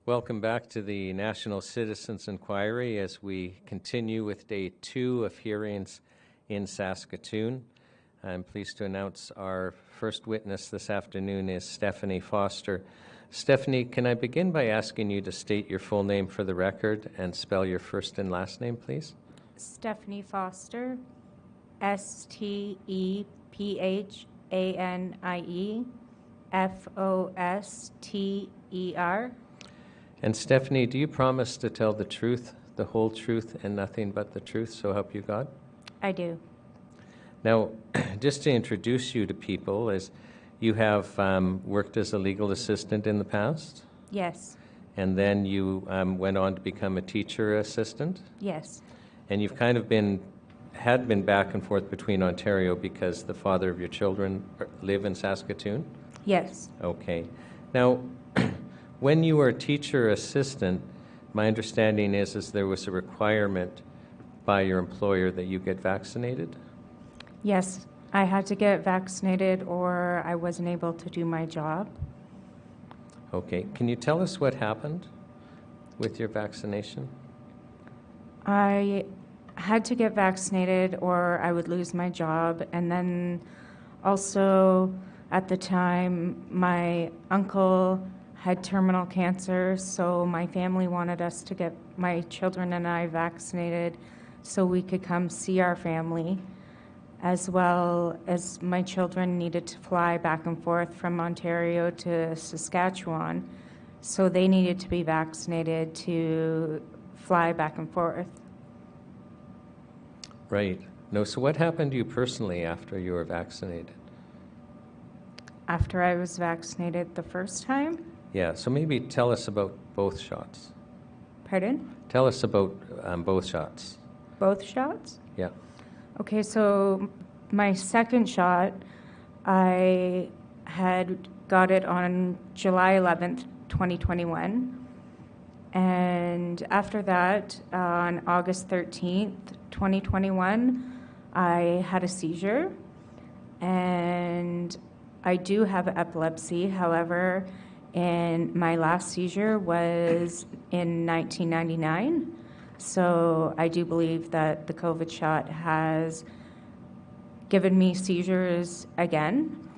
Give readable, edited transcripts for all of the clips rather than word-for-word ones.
Welcome back to the National Citizens Inquiry as we continue with day 2 of hearings in Saskatoon. I'm pleased to announce our first witness this afternoon is Stephanie Foster. Stephanie, can I begin by asking you to state your full name for the record and spell your first and last name, please? Stephanie Foster, StephanieFoster. And Stephanie, do you promise to tell the truth, the whole truth, and nothing but the truth, so help you God? I do. Now, just to introduce you to people, is you have worked as a legal assistant in the past? Yes. And then you went on to become a teacher assistant? Yes. And you've kind of had been back and forth between Ontario because the father of your children live in Saskatoon? Yes. Okay. Now, when you were a teacher assistant, my understanding is there was a requirement by your employer that you get vaccinated? Yes. I had to get vaccinated or I wasn't able to do my job. Okay. Can you tell us what happened with your vaccination? I had to get vaccinated or I would lose my job. And then also at the time, my uncle had terminal cancer, so my family wanted us to get my children and I vaccinated so we could come see our family, as well as my children needed to fly back and forth from Ontario to Saskatchewan, so they needed to be vaccinated to fly back and forth. Right. No, so what happened to you personally after you were vaccinated? After I was vaccinated the first time? Yeah, so maybe tell us about both shots. Pardon? Tell us about both shots. Both shots? Yeah. Okay, so my second shot, I had got it on July 11th, 2021. And after that, on August 13th, 2021, I had a seizure. And I do have epilepsy, however, and my last seizure was in 1999. So I do believe that the COVID shot has given me seizures again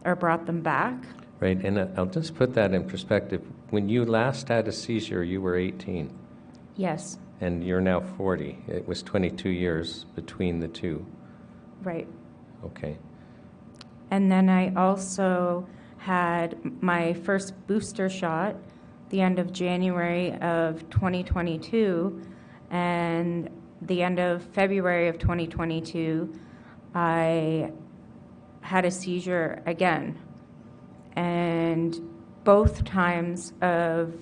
or brought them back. Right, and I'll just put that in perspective. When you last had a seizure, you were 18. Yes. And you're now 40. It was 22 years between the two. Right. Okay. And then I also had my first booster shot the end of January of 2022, and the end of February of 2022, I had a seizure again. And both times of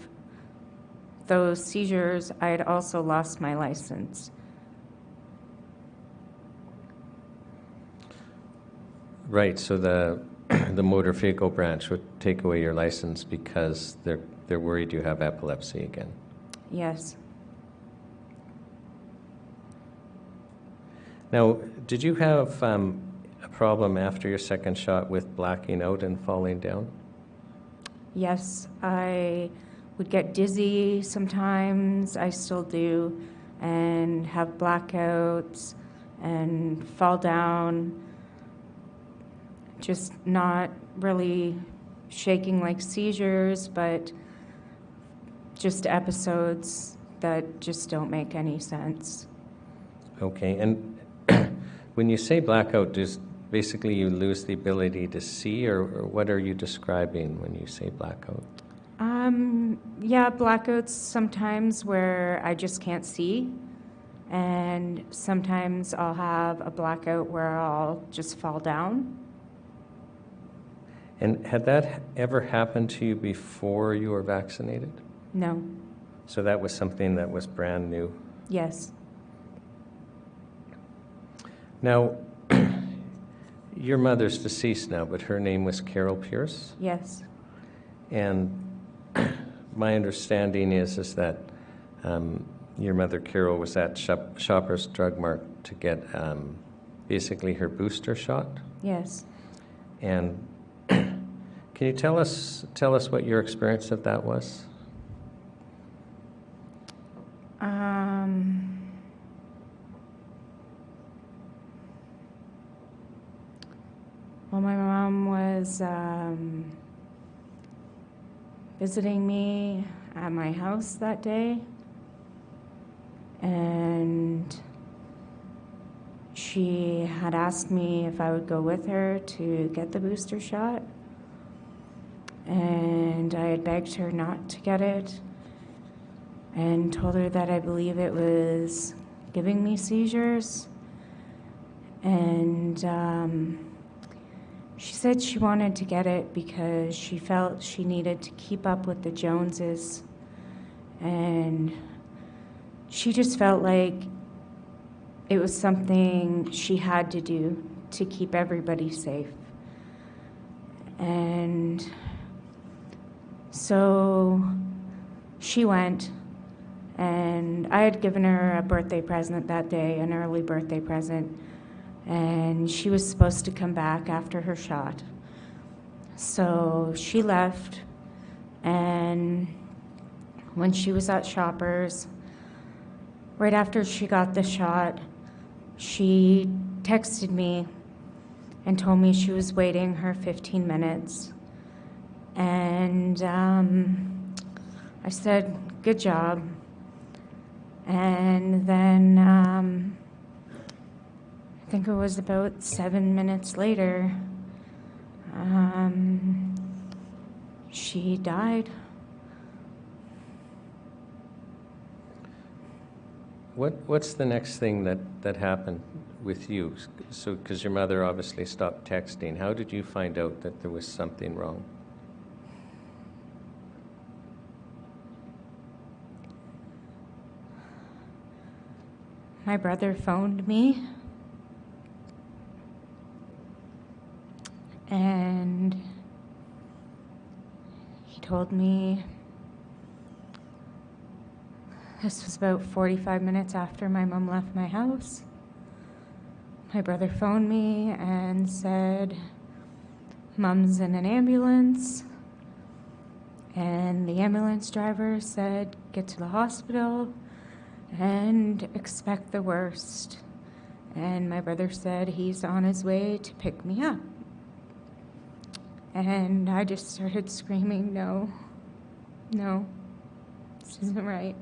those seizures, I had also lost my license. Right, so the motor vehicle branch would take away your license because they're worried you have epilepsy again. Yes. Now, did you have a problem after your second shot with blacking out and falling down? Yes, I would get dizzy sometimes, I still do, and have blackouts and fall down. Just not really shaking like seizures, but just episodes that just don't make any sense. Okay, and when you say blackout, does basically you lose the ability to see, or what are you describing when you say blackout? Yeah, blackouts sometimes where I just can't see, and sometimes I'll have a blackout where I'll just fall down. And had that ever happened to you before you were vaccinated? No. So that was something that was brand new? Yes. Now, your mother's deceased now, but her name was Carol Pearce? Yes. And my understanding is that your mother, Carol, was at Shoppers Drug Mart to get basically her booster shot? Yes. And can you tell us what your experience of that was? was visiting me at my house that day, and she had asked me if I would go with her to get the booster shot, and I had begged her not to get it and told her that I believe it was giving me seizures. And she said she wanted to get it because she felt she needed to keep up with the Joneses, and she just felt like it was something she had to do to keep everybody safe. And so she went, and I had given her a birthday present that day, an early birthday present, and she was supposed to come back after her shot. So she left, and when she was at Shoppers, right after she got the shot, she texted me and told me she was waiting her 15 minutes. And I said, good job. And then I think it was about 7 minutes later, she died. What's the next thing that happened with you? So, because your mother obviously stopped texting, how did you find out that there was something wrong? My brother phoned me, and he told me, this was about 45 minutes after my mom left my house. My brother phoned me and said, Mom's in an ambulance. And the ambulance driver said, get to the hospital and expect the worst. And my brother said he's on his way to pick me up. And I just started screaming, no, this isn't right.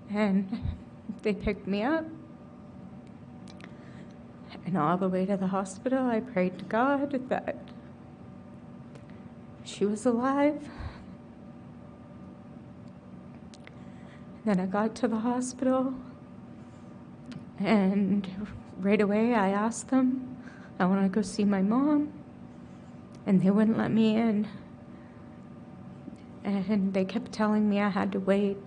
And they picked me up. And all the way to the hospital, I prayed to God that she was alive. Then I got to the hospital, and right away I asked them, I want to go see my mom, and they wouldn't let me in. And they kept telling me I had to wait,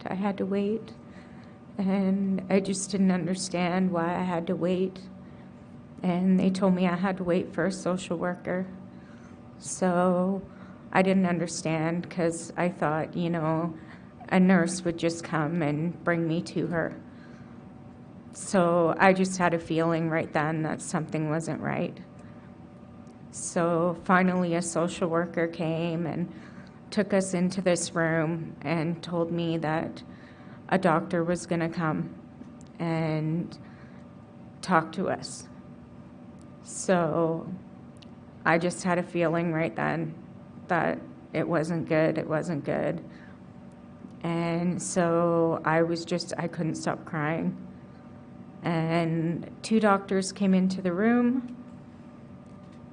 and I just didn't understand why I had to wait. And they told me I had to wait for a social worker. So I didn't understand, because I thought, a nurse would just come and bring me to her. So I just had a feeling right then that something wasn't right. So finally a social worker came and took us into this room and told me that a doctor was going to come and talk to us. So I just had a feeling right then that it wasn't good. And so I couldn't stop crying. And 2 doctors came into the room.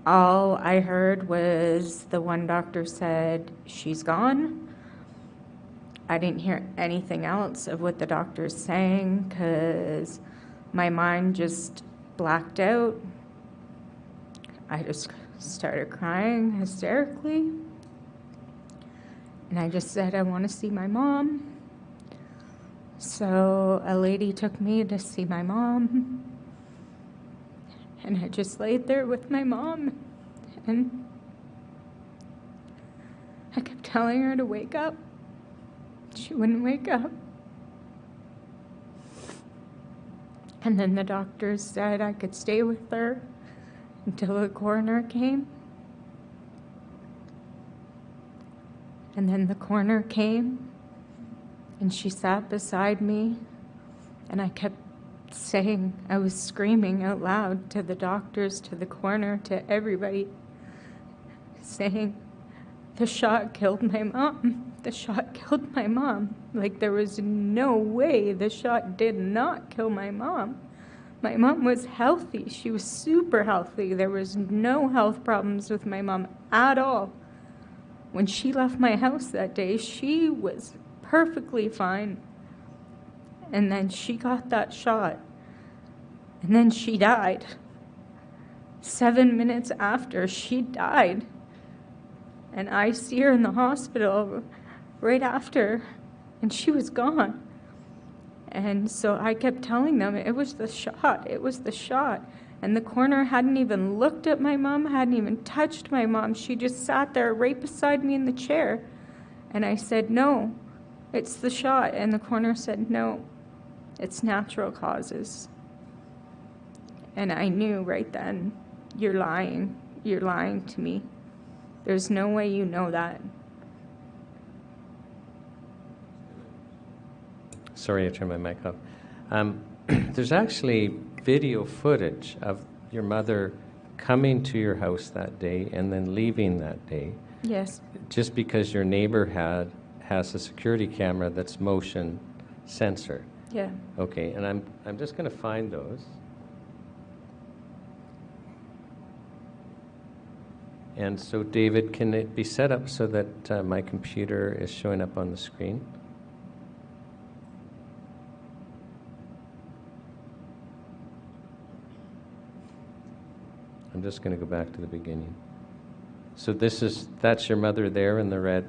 All I heard was the one doctor said, she's gone. I didn't hear anything else of what the doctor's saying, because my mind just blacked out. I just started crying hysterically. And I just said, I want to see my mom. So a lady took me to see my mom. And I just laid there with my mom. And I kept telling her to wake up. She wouldn't wake up. And then the doctors said I could stay with her until the coroner came. And then the coroner came, and she sat beside me, and I kept saying, I was screaming out loud to the doctors, to the coroner, to everybody, saying, the shot killed my mom. The shot killed my mom. Like, there was no way the shot did not kill my mom. My mom was healthy. She was super healthy. There was no health problems with my mom at all. When she left my house that day, she was perfectly fine. And then she got that shot. And then she died. 7 minutes after, she died. And I see her in the hospital right after, and she was gone. And so I kept telling them, it was the shot, it was the shot. And the coroner hadn't even looked at my mom, hadn't even touched my mom. She just sat there right beside me in the chair. And I said, no, it's the shot. And the coroner said, no, it's natural causes. And I knew right then, you're lying to me. There's no way you know that. Sorry, I turned my mic off. There's actually video footage of your mother coming to your house that day and then leaving that day. Yes. Just because your neighbor has a security camera that's motion sensor. Yeah. Okay, and I'm just going to find those. And so, David, can it be set up so that my computer is showing up on the screen? I'm just going to go back to the beginning. So that's your mother there in the red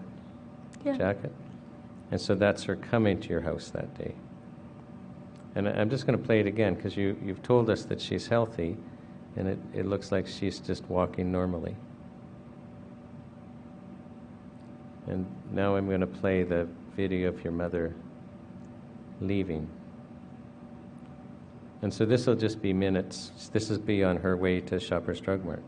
jacket? And so that's her coming to your house that day. And I'm just going to play it again because you've told us that she's healthy, and it looks like she's just walking normally. And now I'm going to play the video of your mother leaving. And so this will just be minutes. This will be on her way to Shoppers Drug Mart.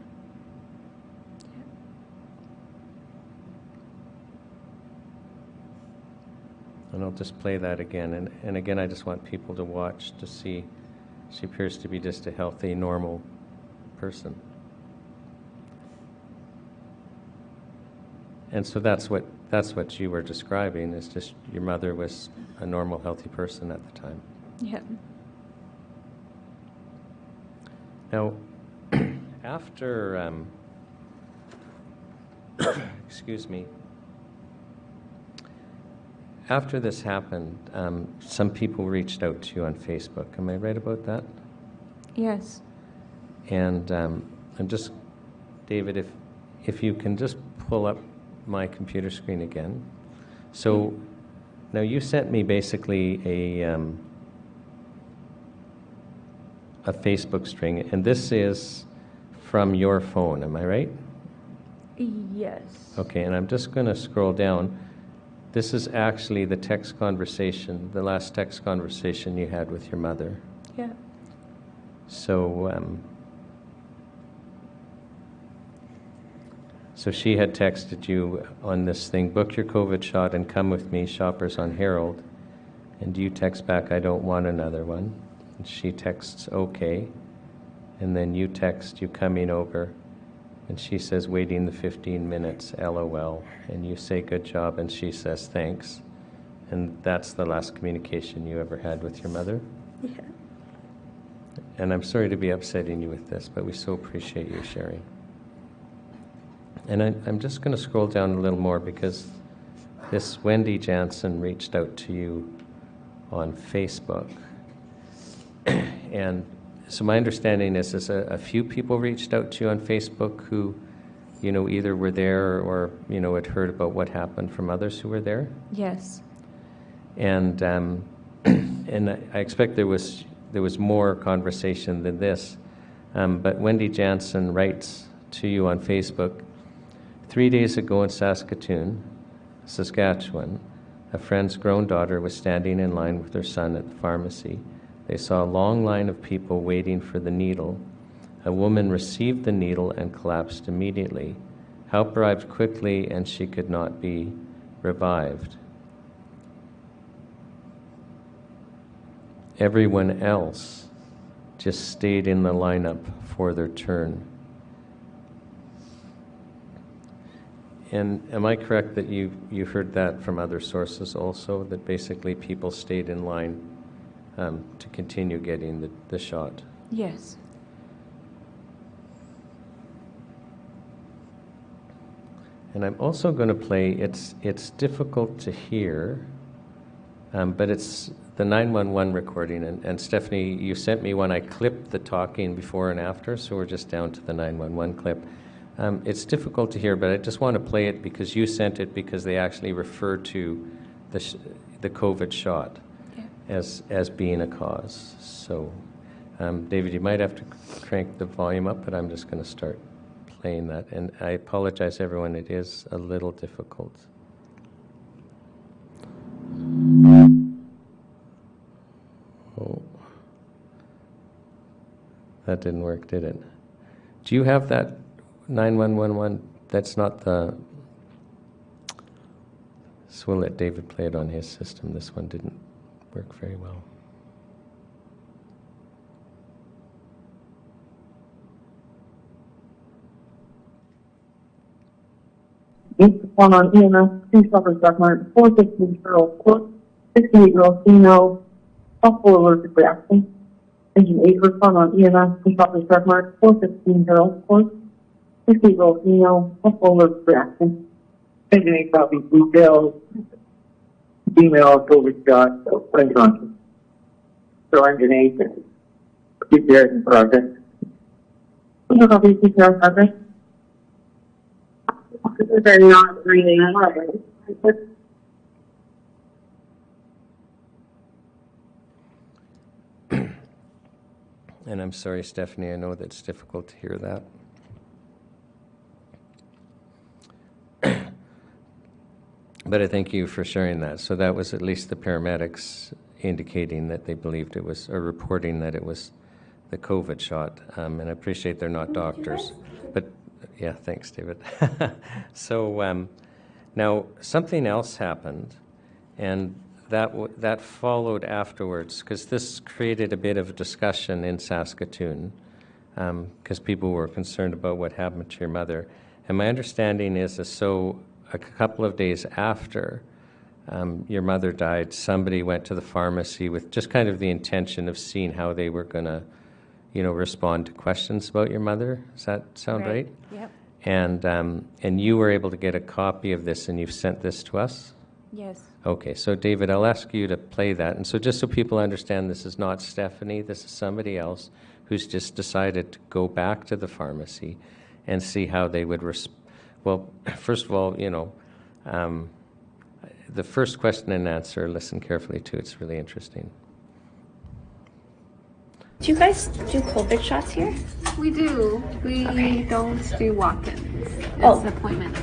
And I'll just play that again. And again, I just want people to watch to see she appears to be just a healthy, normal person. And so that's what you were describing, is just your mother was a normal, healthy person at the time. Yeah. Now, after, excuse me, after this happened, some people reached out to you on Facebook. Am I right about that? Yes. And I'm just, David, if you can just pull up my computer screen again. So now you sent me basically a Facebook string, and this is from your phone, am I right? Yes. Okay, and I'm just going to scroll down. This is actually the text conversation, the last text conversation you had with your mother. Yeah. So, so she had texted you on this thing, book your COVID shot and come with me, Shoppers on Herald. And you text back, I don't want another one. And she texts, okay. And then you text, you coming over. And she says, waiting the 15 minutes, LOL. And you say, good job. And she says, thanks. And that's the last communication you ever had with your mother? Yeah. And I'm sorry to be upsetting you with this, but we so appreciate you sharing. And I'm just going to scroll down a little more because this Wendy Jansen reached out to you on Facebook. And so my understanding is a few people reached out to you on Facebook who, you know, either were there or, you know, had heard about what happened from others who were there. Yes. And and I expect there was more conversation than this. But Wendy Jansen writes to you on Facebook, 3 days ago in Saskatoon, Saskatchewan, a friend's grown daughter was standing in line with her son at the pharmacy. They saw a long line of people waiting for the needle. A woman received the needle and collapsed immediately. Help arrived quickly and she could not be revived. everyone else just stayed in the lineup for their turn. And am I correct that you heard that from other sources also, that basically people stayed in line to continue getting the shot? Yes. And I'm also going to play, it's difficult to hear, but it's the 911 recording. And Stephanie, you sent me one. I clipped the talking before and after, so we're just down to the 911 clip. It's difficult to hear, but I just want to play it because you sent it because they actually refer to the COVID shot as being a cause. So, David, you might have to crank the volume up, but I'm just going to start playing that. And I apologize, everyone, it is a little difficult. Oh, that didn't work, did it? Do you have that 9111? That's not the... So we'll let David play it on his system. This one didn't work very well. One on EMS, 2 Shoppers Drug Mart, 415-year-old court, 68-year-old female, possible allergic reaction. Engine 8 respond on EMS, 2 Shoppers Drug Mart, 415-year-old court, 68-year-old female, possible allergic reaction. Engine 8 copy, details, female, COVID shot, unconscious. So engine 8, CPR in progress. Copy, CPR progress. They're not breathing hard. And I'm sorry, Stephanie, I know that's difficult to hear that. But I thank you for sharing that. So that was at least the paramedics indicating that they believed it was, or reporting that it was the COVID shot. And I appreciate they're not doctors. But yeah, thanks, David. So now something else happened, and that followed afterwards, because this created a bit of a discussion in Saskatoon, because people were concerned about what happened to your mother. And my understanding is so a couple of days after your mother died, somebody went to the pharmacy with just kind of the intention of seeing how they were going to, respond to questions about your mother. Does that sound right? Yep. And you were able to get a copy of this, and you've sent this to us? Yes. Okay, so David, I'll ask you to play that. And so just so people understand, this is not Stephanie, this is somebody else who's just decided to go back to the pharmacy and see how they would well, first of all, the first question and answer, listen carefully to, it's really interesting. Do you guys do COVID shots here? We do. We don't do walk-ins. It's appointment.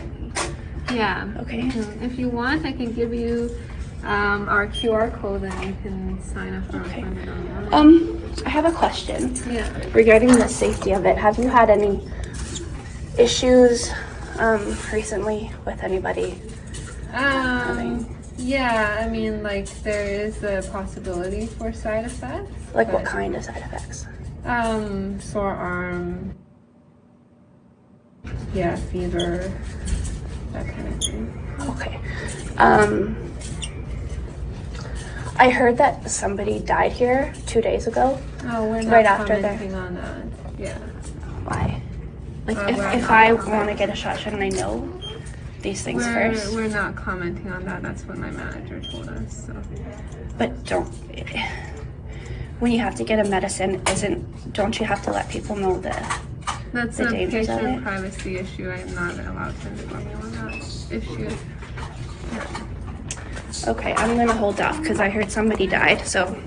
Yeah. Okay. Mm-hmm. If you want, I can give you our QR code and you can sign up for an appointment online. I have a question. Yeah. Regarding the safety of it. Have you had any issues recently with anybody? Yeah, I mean, there is a possibility for side effects. Like what kind of side effects? Sore arm, fever, that kind of thing. Okay. I heard that somebody died here 2 days ago. Oh, we're not right after commenting on that. Yeah. Why? If I want to get a shot, shouldn't I know these things first? We're not commenting on that. That's what my manager told us. So. But when you have to get a medicine, don't you have to let people know That's the a dangers of patient it? privacy issue. I'm not allowed to inform you on that issue. Yeah. Okay, I'm gonna hold off because I heard somebody died, so.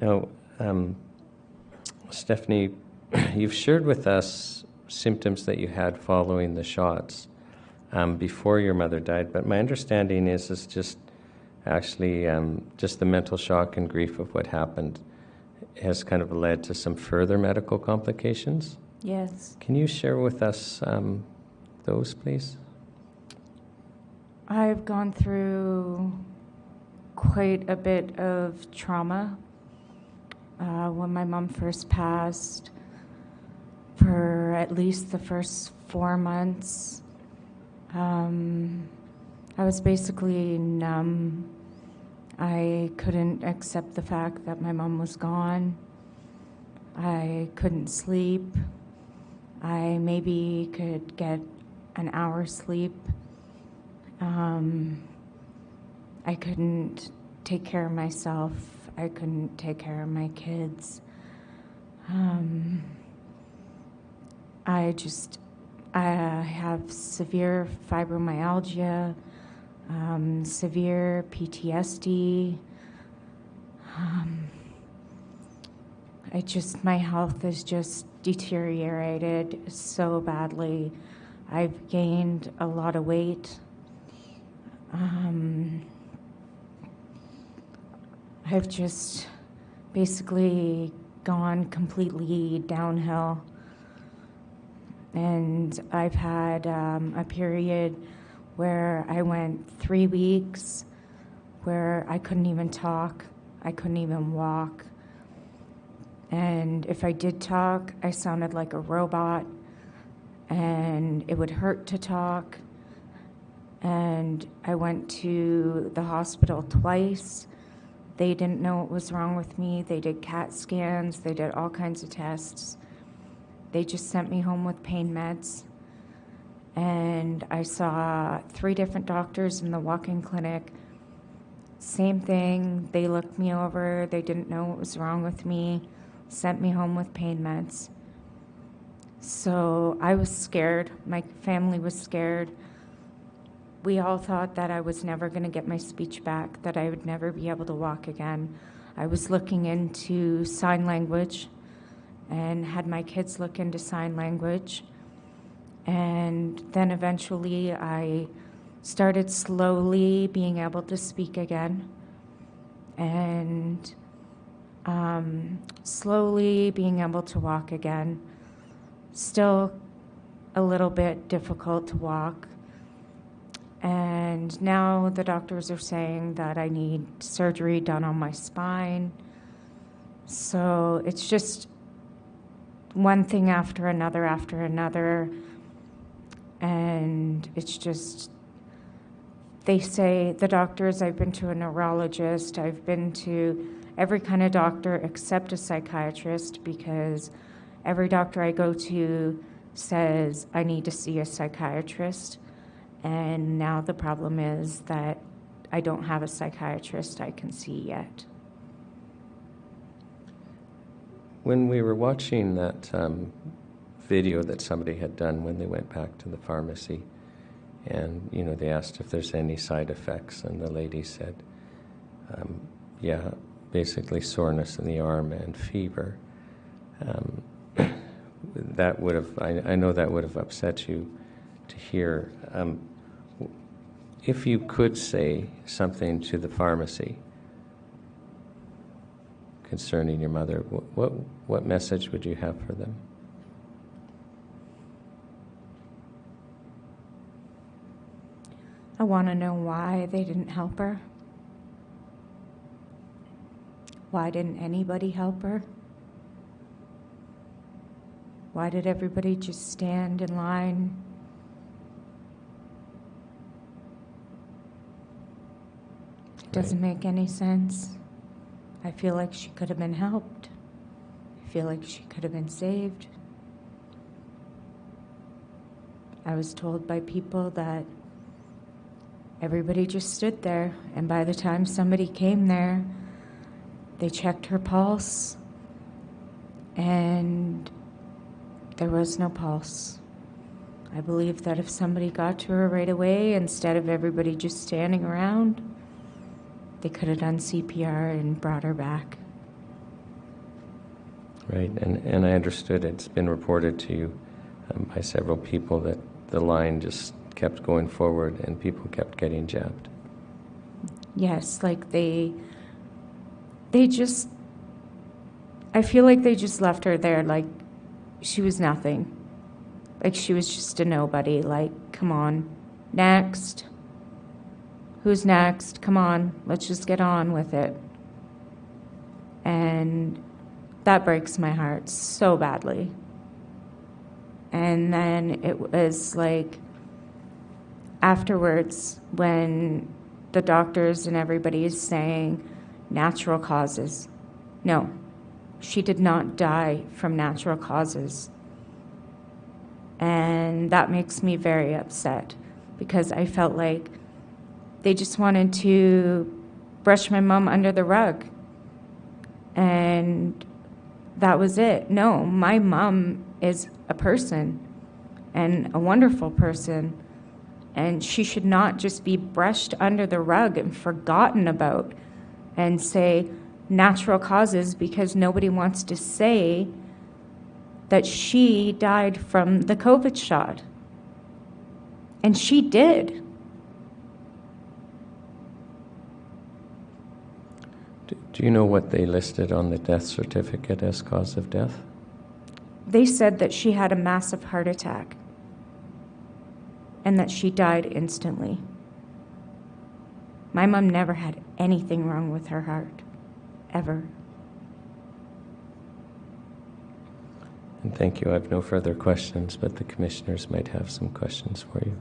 Now, Stephanie, you've shared with us symptoms that you had following the shots before your mother died, but my understanding is just actually just the mental shock and grief of what happened has kind of led to some further medical complications. Yes. Can you share with us those, please? I've gone through quite a bit of trauma. When my mom first passed, for at least the first 4 months, I was basically numb. I couldn't accept the fact that my mom was gone. I couldn't sleep. I maybe could get an hour's sleep. I couldn't take care of myself. I couldn't take care of my kids. I have severe fibromyalgia, severe PTSD. My health is just deteriorated so badly. I've gained a lot of weight. I've just basically gone completely downhill. And I've had a period where I went 3 weeks where I couldn't even talk, I couldn't even walk. And if I did talk, I sounded like a robot, and it would hurt to talk. And I went to the hospital twice. They didn't know what was wrong with me. They did CAT scans, they did all kinds of tests. They just sent me home with pain meds. And I saw 3 different doctors in the walk-in clinic. Same thing, they looked me over, they didn't know what was wrong with me, sent me home with pain meds. So I was scared, my family was scared. We all thought that I was never going to get my speech back, that I would never be able to walk again. I was looking into sign language and had my kids look into sign language. And then eventually I started slowly being able to speak again, and slowly being able to walk again. Still a little bit difficult to walk. And now the doctors are saying that I need surgery done on my spine. So it's just one thing after another. And it's just, they say, the doctors, I've been to a neurologist, I've been to every kind of doctor except a psychiatrist, because every doctor I go to says I need to see a psychiatrist. And now the problem is that I don't have a psychiatrist I can see yet. When we were watching that video that somebody had done when they went back to the pharmacy, and they asked if there's any side effects, and the lady said, yeah, basically soreness in the arm and fever. That would have, I know that would have upset you to hear. If you could say something to the pharmacy concerning your mother, what message would you have for them? I want to know why they didn't help her. Why didn't anybody help her? Why did everybody just stand in line? It doesn't make any sense. I feel like she could have been helped. I feel like she could have been saved. I was told by people that everybody just stood there, and by the time somebody came there, they checked her pulse, and there was no pulse. I believe that if somebody got to her right away, instead of everybody just standing around, they could have done CPR and brought her back. Right, and I understood it's been reported to you by several people that the line just kept going forward and people kept getting jabbed. Yes, like they just, I feel like they just left her there like she was nothing. Like she was just a nobody. Like, come on, next. who's next? Come on, let's just get on with it. And that breaks my heart so badly. And then it was like afterwards when the doctors and everybody is saying natural causes. No, she did not die from natural causes. And that makes me very upset because I felt like they just wanted to brush my mom under the rug. And that was it. No, my mom is a person and a wonderful person. And she should not just be brushed under the rug and forgotten about and say natural causes because nobody wants to say that she died from the COVID shot. And she did. Do you know what they listed on the death certificate as cause of death? They said that she had a massive heart attack and that she died instantly. My mom never had anything wrong with her heart, ever. And thank you. I have no further questions, but the commissioners might have some questions for you.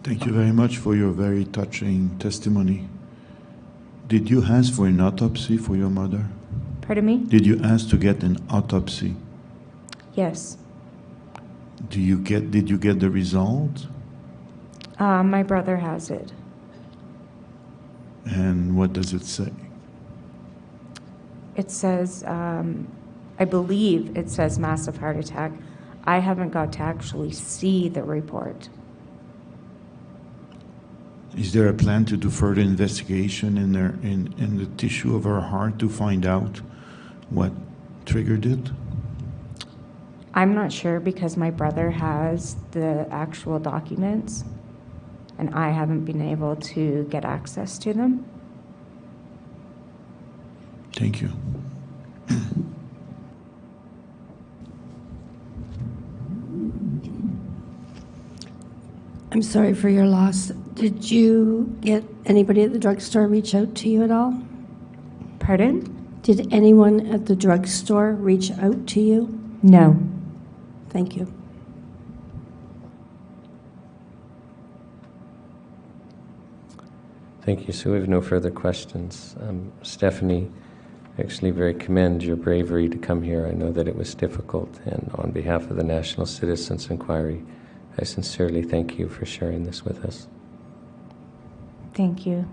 Thank you very much for your very touching testimony. Did you ask for an autopsy for your mother? Pardon me? Did you ask to get an autopsy? Yes. Did you get the result? My brother has it. And what does it say? It says, I believe it says massive heart attack. I haven't got to actually see the report. Is there a plan to do further investigation in the tissue of her heart to find out what triggered it? I'm not sure because my brother has the actual documents and I haven't been able to get access to them. Thank you. I'm sorry for your loss. Did you get anybody at the drugstore reach out to you at all? Pardon? Did anyone at the drugstore reach out to you? No. Thank you. Thank you. So we have no further questions. Stephanie, actually very commend your bravery to come here. I know that it was difficult, and on behalf of the National Citizens Inquiry, I sincerely thank you for sharing this with us. Thank you.